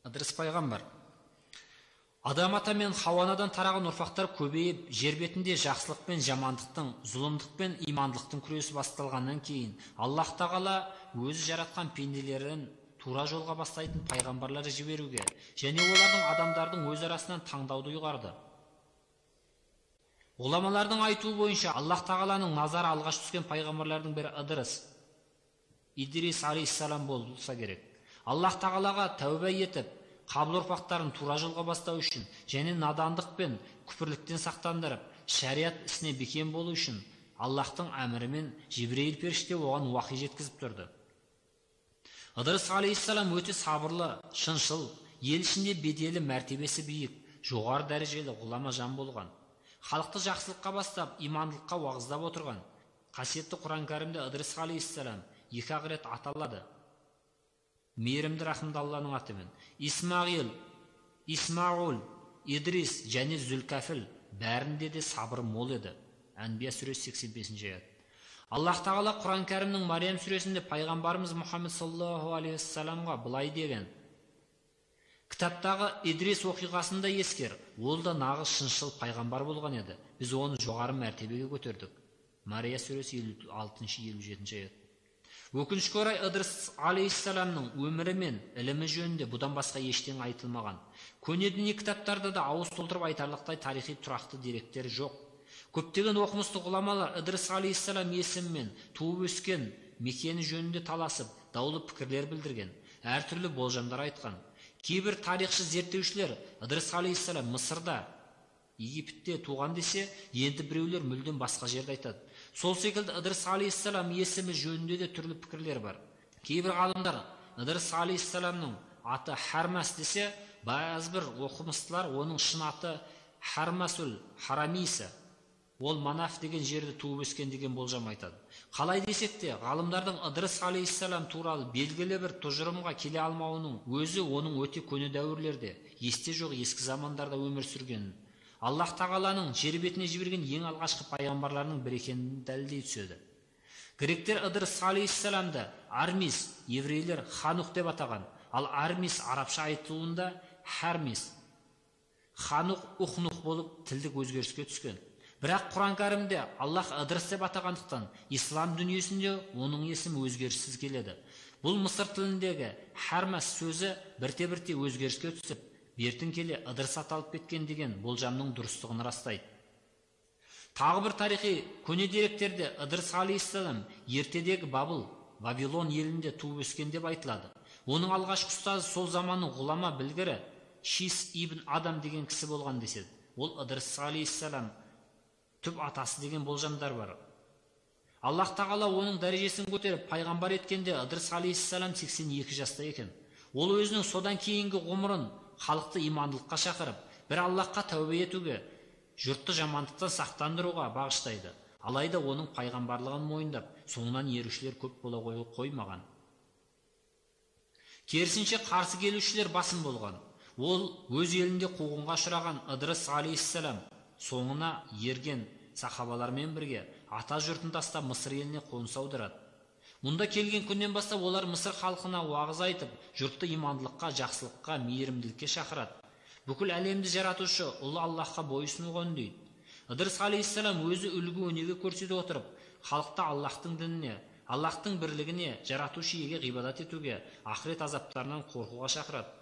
ыдырыс пайғамбар. Адам ата мен Хауа анадан тараған ұрпақтар көбейіп, жер бетінде жақсылық пен жамандықтың, зұлымдық пен имандылықтың күресі басталғаннан кейін, Аллах тағала өзі жаратқан пенделерін тура жолға бастайтын пайғамбарларды жіберуге және олардың адамдардың өз арасынан таңдауды ұйғарды. Ғұламалардың айтуы бойынша Аллах тағаланың назары алғаш түскен пайғамбарлардың бірі Идрис алейхиссалам болса керек. Аллах тағалаға тәубә етіп, қабыл ұрпақтарын тура жолға бастау үшін және надандық пен күпірліктен сақтандырып, шариат ісіне бекем болу үшін Аллахтың әмірімен Жибрейіл періште оған уахи жеткізіп тұрды. Ыдырыс алейхиссалам өте сабырлы, шыншыл, ел ішінде беделі, мәртебесі биік, жоғары дәрежелі ғұлама жан болған. Халықты жақсылыққа бастап, имандылыққа уағыздап отырған. Қасиетті Құран кәрімде Ыдырыс алейхиссалам 2 рет аталады. Мейірімді рахымды Алланың атымен. Исмағул, Идрис және Зүлкәфіл бәрінде де сабыр мол еді. Әнбия сүресі 85 аят. Аллах тағала Құран кәрімнің Мариям сүресінде пайғамбарымыз Мұхаммед саллаллаху алейхи вассаламға былай деген: кітаптағы Идрис оқиғасында ескер, ол да нағыз шыншыл пайғамбар болған еді. Біз оны жоғары мәртебеге көтердік. Мария сүресі 56-57 аят. Өкінішке орай Ыдырыс алейхиссаламның өмірі мен ілімі жөнінде бұдан басқа ештеңе айтылмаған. Көне діни кітаптарда да ауыз толтырып айтарлықтай тарихи тұрақты деректер жоқ. Көптеген оқымысты ғұламалар Ыдырыс алейхиссалам есімімен туып өскен мекені жөнінде таласып, даулы пікірлер білдірген, әртүрлі болжамдар айтқан. Кейбір тарихшы зерттеушілер Ыдырыс алейхиссалам Мысырда, Египетте туған десе, енді біреулер мүлдем басқа жерде айтады. Сол секілді Ыдырыс алейхиссалам есімі жөнінде де түрлі пікірлер бар. Кейбір ғалымдар Ыдырыс алейхиссаламның аты Хармас десе, бәзбір оқымыстылар оның шын аты Хармасул Харамиса, ол Манаф деген жерде туып өскен деген болжам айтады. Қалай десек те, ғалымдардың Ыдырыс алейхиссалам туралы белгілі бір тұжырымға келе алмауының өзі оның өте көне дәуірлерде, есте жоқ ескі замандарда өмір сүргенін, Аллах тағаланың жер бетіне жіберген ең алғашқы пайғамбарларының бірі екенін дәлелдей түседі. Гректер Ыдырыс алейхиссаламды Армис, еврейлер Ханух деп атаған, ал Армис арабша айтылуында Хармис, Ханух, Ухнух болып тілдік өзгеріске түскен. Бірақ Құран кәрімде Аллах Ыдырыс деп атағандықтан, ислам дүниесінде оның есімі өзгеріссіз келеді. Бұл Мысыр тіліндегі Хармас сөзі бірте-бірте өзгеріске түсіп, бертін келе Ыдырыс аталып кеткен деген болжамның дұрыстығын растайды. Тағы бір тарихи көне деректерде Ыдырыс алейхиссалам ертедегі Вавилон елінде туып өскен деп айтылады. Оның алғашқы ұстазы сол заманның ғұлама білгірі Шис ибн Адам деген кісі болған деседі. Ол Ыдырыс алейхиссалам түп атасы деген болжамдар бар. Аллах тағала оның дәрежесін көтеріп пайғамбар еткенде Ыдырыс алейхиссалам 82 жаста екен. Ол өзінің содан кейінгі ғұмырын халықты имандылыққа шақырып, бір Аллахқа тәубе етуге, жұртты жамандықтан сақтандыруға бағыштайды. Алайда оның пайғамбарлығын мойындап, соңынан ерушілер көп бола қоймаған. Керісінше қарсы келушілер басым болған. Ол өз елінде қуғынға ұшыраған Ыдырыс алейхиссалам соңына ерген сахабалармен бірге ата жұртын тастап Мысыр еліне қоныс аударады. Мұнда келген күннен бастап олар Мысыр халқына уағыз айтып, жұртты имандылыққа, жақсылыққа, мейірімділікке шақырады. Бүкіл әлемді жаратушы ұлы Аллахқа бойұсынуға үндейді. Ыдырыс алейхиссалам өзі үлгі өнеге көрсете отырып, халықты Аллахтың дініне, Аллахтың бірлігіне, жаратушы иеге ғибадат етуге, ақырет азаптарынан қорқуға шақырады.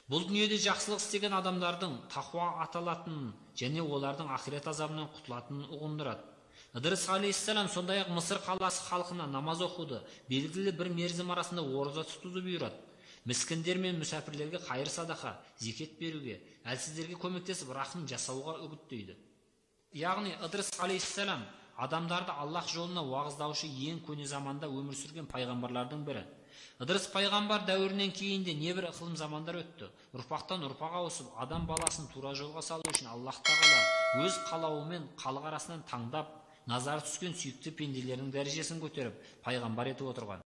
Бұл дүниеде жақсылық істеген адамдардың тақуа аталатынын және олардың ақырет азабынан құтылатынын ұғындырады. Ыдырыс алейхиссалам сондай-ақ Мысыр қаласы халқына намаз оқуды, белгілі бір мерзім арасында ораза тұтуды бұйырады. Міскіндер мен мүсәпірлерге қайыр садақа, зекет беруге, әлсіздерге көмектесіп рахым жасауға үгіттейді. Яғни Ыдырыс алейхиссалам адамдарды Аллах жолына уағыздаушы ең көне заманда өмір сүрген пайғамбарлардың бірі. Ыдырыс пайғамбар дәуірінен кейін де небір ықылым замандар өтті. Ұрпақтан ұрпақ ауысып, адам баласын тура жолға салу үшін Аллах тағала өз қалауымен халық арасынан таңдап, назар түскен сүйікті пенделердің дәрежесін көтеріп, пайғамбар етіп отырған.